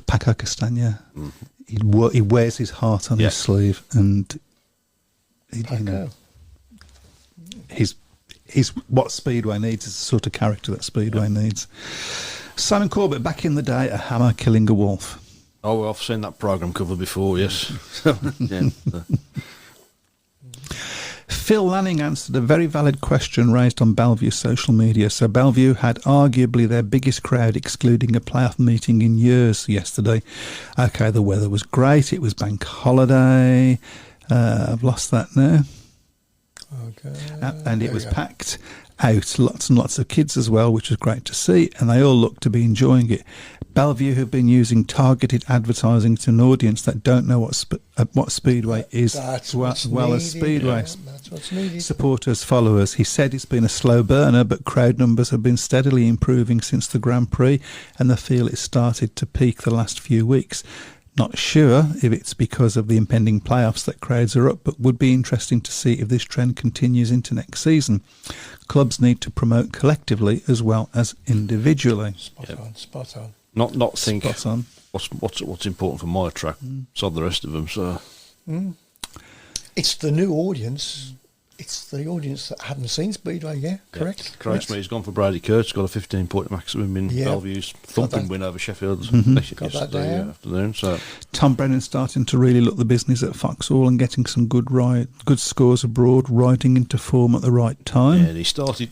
Paco Castagna. He wears his heart on his sleeve, and he's what Speedway needs is the sort of character that Speedway needs. Simon Corbett, back in the day, a hammer killing a wolf. Oh, well, I've seen that programme cover before, yes. Yeah. Phil Lanning answered a very valid question raised on Bellevue's social media. So Bellevue had arguably their biggest crowd, excluding a playoff meeting in years yesterday. Okay, the weather was great. It was bank holiday. I've lost that now. Okay. And it was packed out, lots and lots of kids as well, which was great to see, and they all looked to be enjoying it. Bellevue have been using targeted advertising to an audience that don't know what Speedway is, as well as Speedway. Yeah, that's what's needed. Supporters, followers. He said it's been a slow burner, but crowd numbers have been steadily improving since the Grand Prix, and they feel it started to peak the last few weeks. Not sure if it's because of the impending playoffs that crowds are up, but would be interesting to see if this trend continues into next season. Clubs need to promote collectively as well as individually. Spot on. Not think Spot on. what's important for my track. So the rest of them. So It's the new audience. It's the audience that hadn't seen Speedway, correct? Correct. He's gone for Brady Kurtz, got a 15-point maximum in Bellevue's thumping win over Sheffield yesterday afternoon. So Tom Brennan's starting to really look the business at Foxhall and getting some good scores abroad, riding into form at the right time. Yeah, and he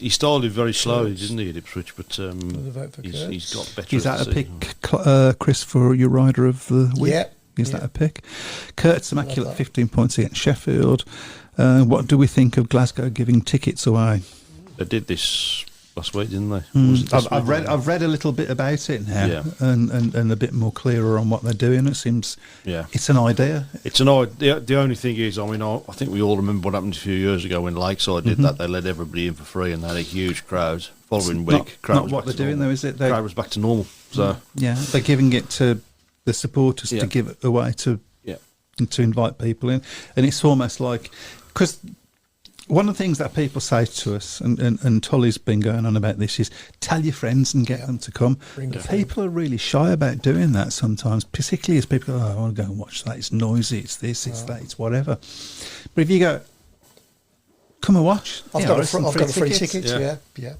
started very slowly, didn't he, at Ipswich? But he's got better. Is that a pick, Chris, for your rider of the week? Yeah. Is that a pick? Kurt's immaculate 15 points against Sheffield. What do we think of Glasgow giving tickets away? They did this last week, didn't they? I've read a little bit about it now, and a bit more clearer on what they're doing. It seems it's an idea. It's an idea. The only thing is, I think we all remember what happened a few years ago when Lakeside did that. They let everybody in for free, and they had a huge crowd. Following week, not what they're doing though, is it? Crowd was back to normal. So they're giving it to the supporters to give it away to invite people in, and it's almost like, because one of the things that people say to us, and Tully's been going on about this, is tell your friends and get them to come. People are really shy about doing that sometimes, particularly as people go, I want to go and watch that, it's noisy, it's this, it's that, it's whatever. But if you go, come and watch. I've got a free ticket. Yeah.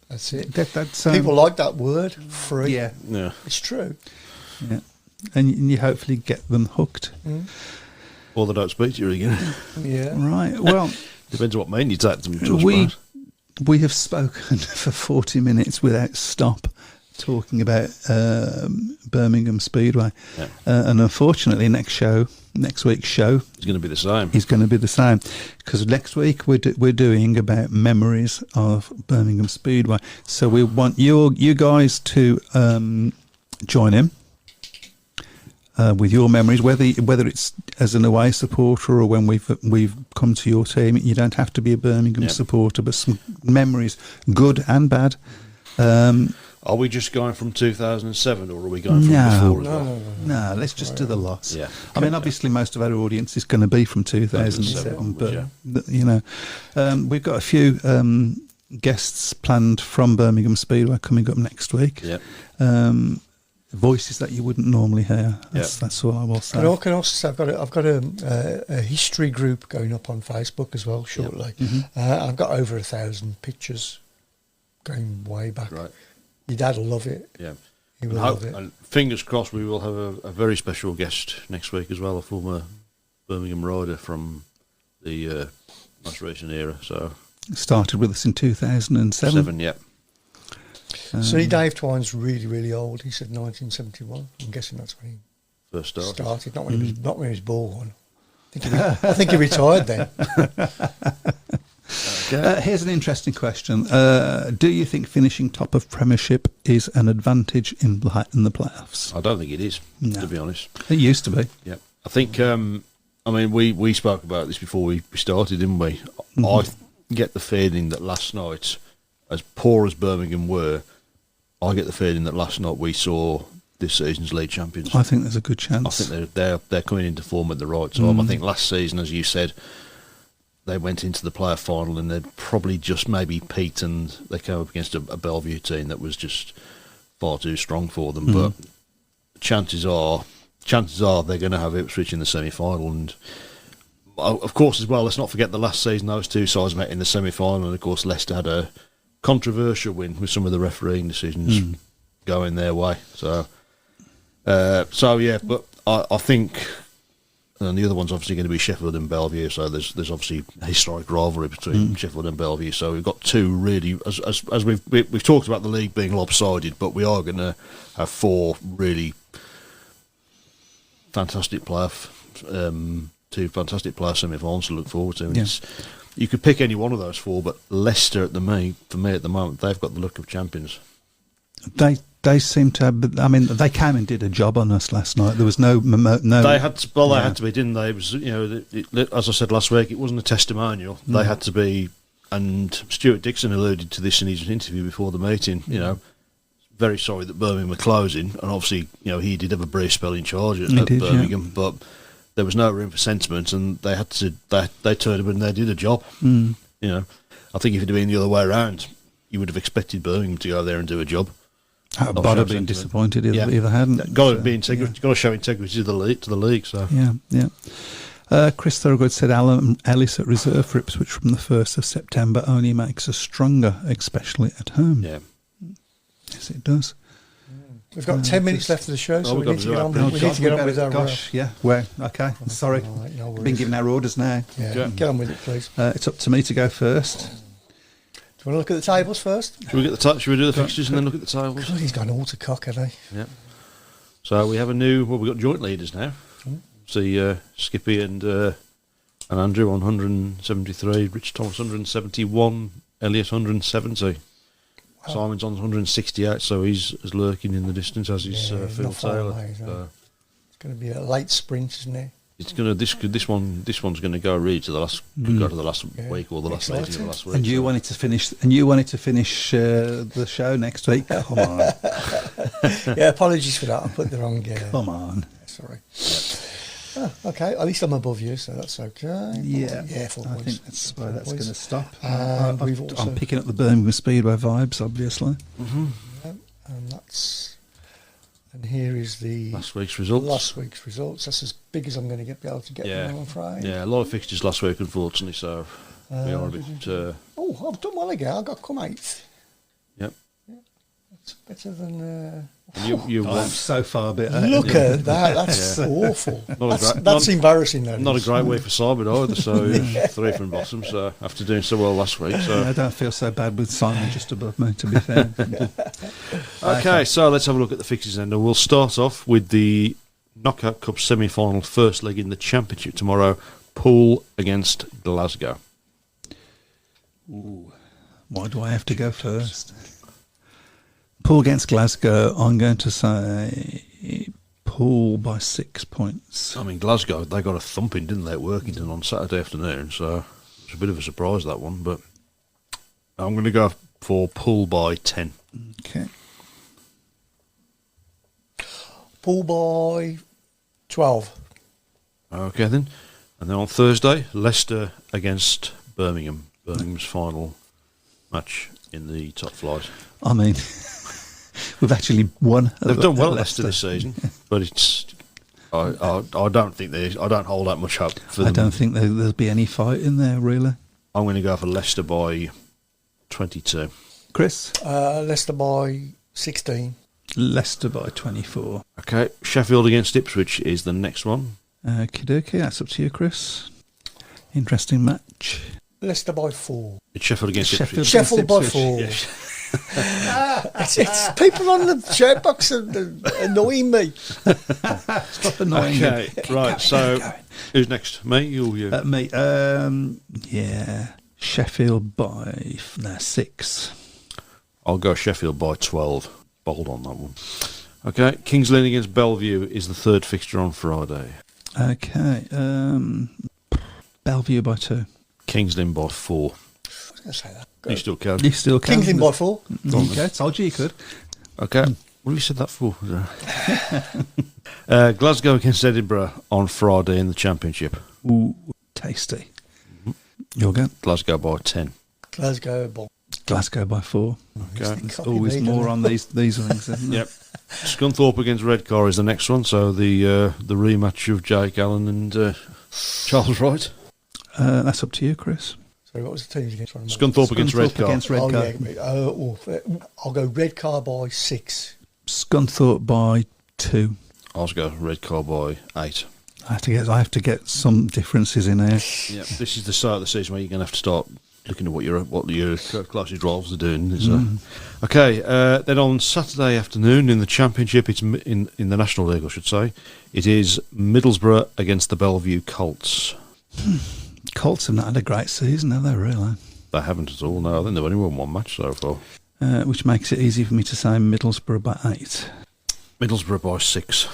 That's it. That's, people like that word, free. Yeah. It's true. Yeah. And you hopefully get them hooked. Or they don't speak to you again. Yeah. Right. Well, depends on what main you take them to. We have spoken for 40 minutes without stop talking about Birmingham Speedway. Yeah. And unfortunately, next week's show It's going to be the same. is going to be the same. Because next week we're doing about memories of Birmingham Speedway. So we want you guys to join in. With your memories, whether it's as an away supporter or when we've come to your team, you don't have to be a Birmingham supporter, but some memories, good and bad. Are we just going from 2007, or are we going from before as well? No, let's just do the lots. Yeah. I mean, obviously, most of our audience is going to be from 2007, but we've got a few guests planned from Birmingham Speedway coming up next week. Yeah. Voices that you wouldn't normally hear. That's all I will say. I can also say I've got a history group going up on Facebook as well shortly. I've got over 1,000 pictures going way back. Right. Your dad will love it. Yeah. He will love it. And fingers crossed, we will have a very special guest next week as well, a former Birmingham rider from the most recent era. So started with us in 2007. Yeah. See, Dave Twine's really, really old. He said 1971. I'm guessing that's when he First started. not when he was born. I think he retired then. Here's an interesting question. Do you think finishing top of Premiership is an advantage in the playoffs? I don't think it is, No. to be honest. It used to be. Yeah. I think, we spoke about this before we started, didn't we? I get the feeling that last night, as poor as Birmingham were, I get the feeling that last night we saw this season's league champions. I think there's a good chance. I think they're coming into form at the right time. I think last season, as you said, they went into the player final and they'd probably just maybe peaked, and they came up against a Bellevue team that was just far too strong for them. But chances are they're going to have Ipswich in the semi-final. And of course, as well, let's not forget the last season those two sides met in the semi-final, and of course Leicester had a controversial win with some of the refereeing decisions going their way. So yeah, but I think, and the other one's obviously going to be Sheffield and Bellevue. So there's obviously a historic rivalry between Sheffield and Bellevue. So we've got two really, as we've talked about the league being lopsided, but we are going to have four really fantastic two fantastic player semi-finals to look forward to. And you could pick any one of those four, but Leicester for me at the moment, they've got the look of champions. They seem to have. I mean, they came and did a job on us last night. There was no. They had to. Well, they had to be, didn't they? It was, as I said last week, it wasn't a testimonial. They had to be. And Stuart Dixon alluded to this in his interview before the meeting. Very sorry that Birmingham were closing, and obviously, he did have a brief spell in charge at Birmingham, but there was no room for sentiment, and they had to. They turned up and they did a job. I think if it had been the other way around, you would have expected Birmingham to go there and do a job. I'd have been disappointed if they hadn't. Got to be integrity. Got to show integrity to the league. So Chris Thorogood said Alan Ellis at reserve for Ipswich from the 1st of September only makes us stronger, especially at home. Yeah, yes, it does. We've got 10 minutes left of the show, so we need to get on with our. Gosh, yeah. Well, okay. Sorry, Right, no been given our orders now. Yeah, get on with it, please. It's up to me to go first. Do you want to look at the tables first? Should we do the fixtures and then look at the tables? God, he's gone all to cock, have they? Yeah. So we have we've got joint leaders now. See, Skippy and Andrew on 173, Rich Thomas 171, Elliot 170. Wow. Simon's on 168, so he's lurking in the distance as he's Phil Taylor. It's going to be a late sprint, isn't it? It's going to this one's going to go really to the last go to the last week or the last meeting of the last week. And you wanted to finish. The show next week. Come on. Yeah, apologies for that. I put the wrong. Come on. Sorry. Okay, at least I'm above you, so that's okay. Yeah, yeah. 4 I points. think that's where that's going to stop. And we've also, I'm picking up the Birmingham Speedway vibes, obviously. Yeah, and here is the last week's results. That's as big as I'm going to be able to get them, I'm afraid. Yeah, a lot of fixtures last week, unfortunately, so we are a bit... I've done well again. I got come 8th. Yep. Yeah, that's better than You I'm want so far bit. Look at that. That's awful. Not a That's embarrassing, though. not a great week for Simon either. So 3 from bottom. So after doing so well last week, so I don't feel so bad with Simon just above me, to be fair. okay. So let's have a look at the fixtures then. We'll start off with the Knockout Cup semi-final first leg in the Championship tomorrow. Poole against Glasgow. Ooh, why do I have to go first? Poole against Glasgow. I'm going to say Poole by 6 points. I mean, Glasgow, they got a thumping, didn't they, at Workington on Saturday afternoon, so it's a bit of a surprise, that one, but I'm going to go for Poole by 10. Okay. Poole by 12. Okay, then. And then on Thursday, Leicester against Birmingham. Birmingham's final match in the top flight. I mean, we've actually won. They've done well, at Leicester, this season, but it's... I don't think I don't hold that much hope for them. I don't think there'll be any fight in there, really. I'm going to go for Leicester by 22. Chris? Leicester by 16. Leicester by 24. Okay, Sheffield against Ipswich is the next one. Okie dokie, that's up to you, Chris. Interesting match. Leicester by 4. It's Sheffield against Ipswich. Sheffield by Ipswich. 4. It's people on the chat box are annoying me. Stop annoying Okay, me. right, so who's next? Me or you? Me, yeah, Sheffield by 6. I'll go Sheffield by 12. Bold on that one. Okay, Kings Lynn against Bellevue is the third fixture on Friday. Okay, Bellevue by 2. Kings Lynn by 4. I was going to say that. You still can. You still can. Kings Lynn by 4. Okay, told you you could. Okay, what have you said that for? Glasgow against Edinburgh on Friday in the Championship. Ooh, tasty. You'll go. Glasgow by 10. Glasgow by 4. Okay. There's always more on these things, isn't there? Yep. Scunthorpe against Redcar is the next one. So the rematch of Jake Allen and Charles Wright. That's up to you, Chris. Sorry, what was the teams against? Scunthorpe against Redcar. Against Redcar. I'll go Redcar by 6. Scunthorpe by 2. I'll go Redcar by 8. I have to get some differences in there. Yeah, this is the start of the season where you're going to have to start looking at what your closest rivals are doing. So. Okay, then on Saturday afternoon in the Championship, it's in the National League, I should say, it is Middlesbrough against the Bellevue Colts. Colts have not had a great season, have they, really? They haven't at all, no. I think they've only won one match so far. Which makes it easy for me to say Middlesbrough by 8. Middlesbrough by 6.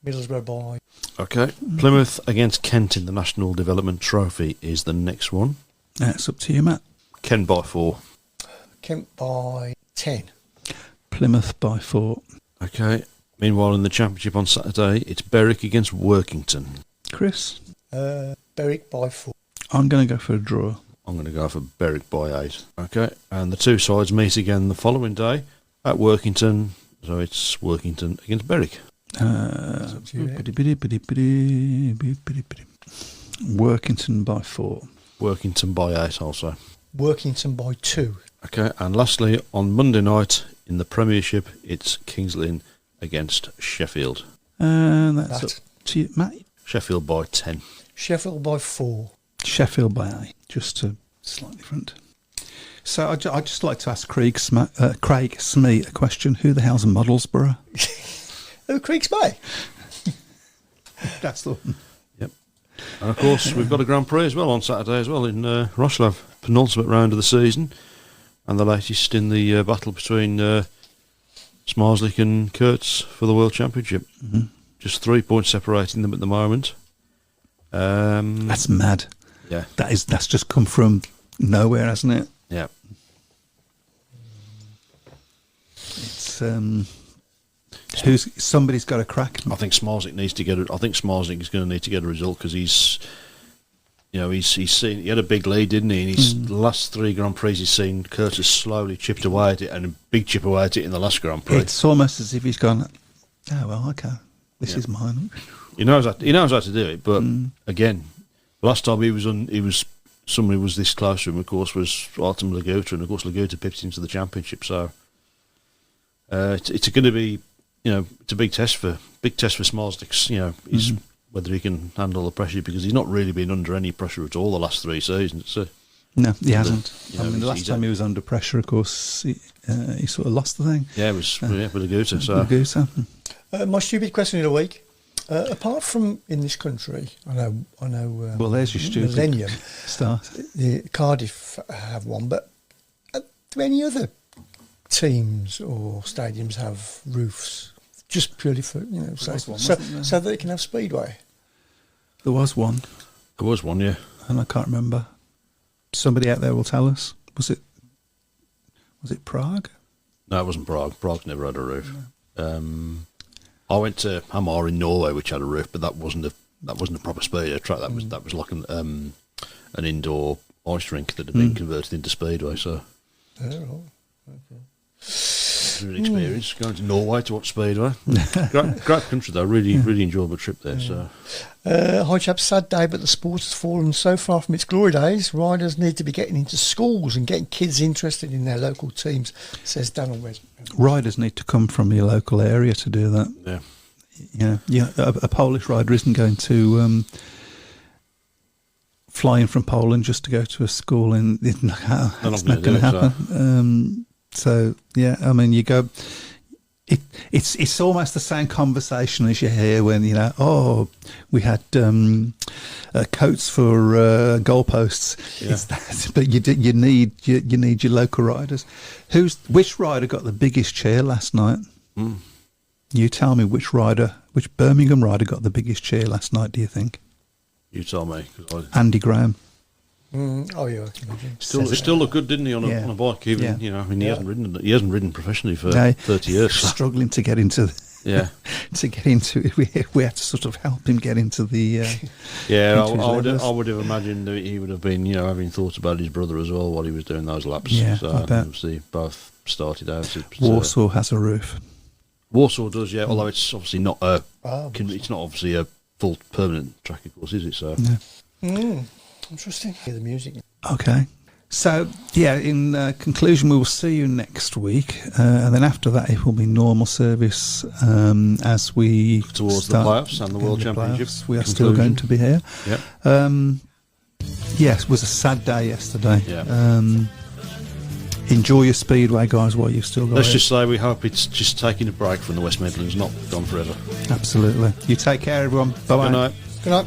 Middlesbrough by... Okay, Plymouth against Kent in the National Development Trophy is the next one. That's up to you, Matt. Kent by 4. Kent by 10. Plymouth by 4. Okay, meanwhile in the Championship on Saturday, it's Berwick against Workington. Chris? Berwick by 4. I'm going to go for a draw. I'm going to go for Berwick by 8. Okay, and the two sides meet again the following day at Workington. So it's Workington against Berwick. Workington by 4. Workington by 8 also. Workington by 2. Okay, and lastly, on Monday night in the Premiership, it's Kings Lynn against Sheffield. That's up to you, Matt. Sheffield by 10. Sheffield by 4. Sheffield by 8, just slightly different. So I'd just like to ask Craig Smee a question. Who the hell's Middlesbrough? Oh, Creeks Bay. That's the one. Yep. And of course, we've got a Grand Prix as well on Saturday as well in Wrocław, penultimate round of the season, and the latest in the battle between Smarslick and Kurtz for the World Championship. Mm-hmm. Just 3 points separating them at the moment. That's mad. Yeah. That's just come from nowhere, hasn't it? Yeah. It's somebody's got a crack. I think Smarslick needs to get it. I think Smarslick is going to need to get a result because he's seen. He had a big lead, didn't he? And his last 3 Grand Prix, he's seen Curtis slowly chipped away at it, and a big chip away at it in the last Grand Prix. It's almost as if he's gone, oh well, okay, this is mine. He knows how to do it, but again, last time somebody was this close to him, of course, was Artem Laguta, and of course Laguta pipped into the Championship. So It's going to be, it's a big test for Smolsticks. Is whether he can handle the pressure, because he's not really been under any pressure at all the last 3 seasons. So, no, he hasn't. I mean, the last time he was under pressure, of course, he sort of lost the thing. Yeah, it was with a Gooter. So. With Gooter. My stupid question of the week. Apart from in this country, I know. Well, there's your stupid Millennium start. Cardiff have one, but do any other teams or stadiums have roofs just purely for so that they can have Speedway? There was one. There was one, yeah, and I can't remember. Somebody out there will tell us. Was it Prague? No, it wasn't Prague. Prague's never had a roof. No. I went to Hamar in Norway, which had a roof, but that wasn't a proper speedway track. That was like an indoor ice rink that had been converted into speedway. So, okay. It was an experience going to Norway to watch speedway. great country though. Really enjoyed my trip there. So, hi chaps, sad day, but the sport has fallen so far from its glory days. Riders need to be getting into schools and getting kids interested in their local teams, says Daniel Wes. Riders need to come from your local area to do that. Yeah. A Polish rider isn't going to fly in from Poland just to go to a school, and it's not going to happen. So yeah, I mean, you go. It's almost the same conversation as you hear when we had coats for goalposts. Yeah. It's that, but you need your local riders. Which rider got the biggest cheer last night? You tell me which Birmingham rider got the biggest cheer last night? Do you think? You tell me. Andy Graham. Oh yeah, I can imagine. Still looked good, didn't he, on a bike? Even he hasn't ridden professionally for 30 years. Struggling to get into. To get into it, we had to sort of help him get into the. I would have imagined that he would have been, having thought about his brother as well while he was doing those laps. Yeah, so I bet. obviously both started out. Warsaw has a roof. Warsaw does, yeah. Although it's obviously not it's not obviously a full permanent track, of course, is it? So. No. Interesting. Hear the music. Okay. So, in conclusion, we will see you next week. And then after that, it will be normal service as we towards the playoffs and the World Championships. We are still going to be here. Yep. Yes, it was a sad day yesterday. Yeah. Enjoy your Speedway, guys, while you've still got Let's just say we hope it's just taking a break from the West Midlands, not gone forever. Absolutely. You take care, everyone. Bye-bye. Good night. Good night.